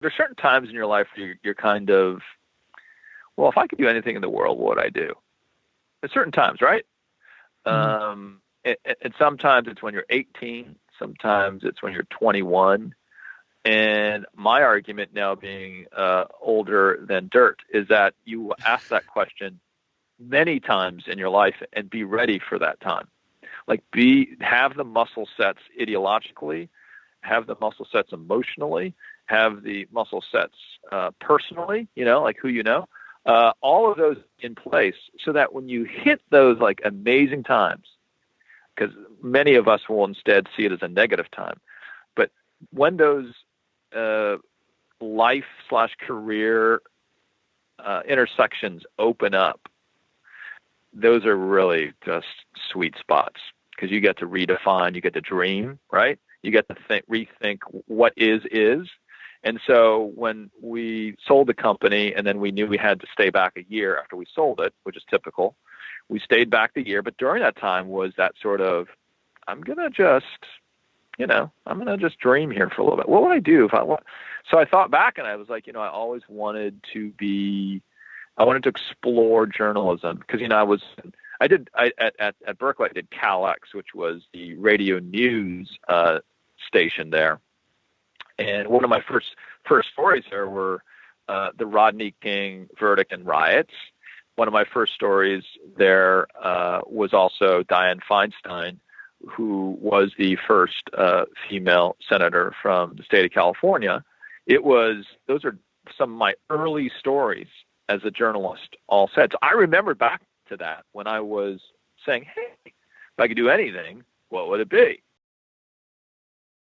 there's certain times in your life where you're kind of, well, if I could do anything in the world, what would I do? At certain times, right? Mhm. And sometimes it's when you're 18, sometimes it's when you're 21. And my argument now being older than dirt is that you ask that question many times in your life and be ready for that time. Like have the muscle sets ideologically, have the muscle sets emotionally, have the muscle sets personally, like who all of those in place so that when you hit those like amazing times, because many of us will instead see it as a negative time, but when those life/career intersections open up, those are really just sweet spots because you get to redefine, you get to dream, right? You get to rethink what is. And so when we sold the company and then we knew we had to stay back a year after we sold it, which is typical, we stayed back the year. But during that time was that sort of, I'm going to just dream here for a little bit. What would I do if I want? So I thought back and I was like, I always wanted to explore journalism because, at Berkeley, I did CalX, which was the radio news station there. And one of my first stories there were the Rodney King verdict and riots. One of my first stories there was also Dianne Feinstein, who was the first female senator from the state of California. Those are some of my early stories as a journalist, all said. So I remembered back to that when I was saying, hey, if I could do anything, what would it be?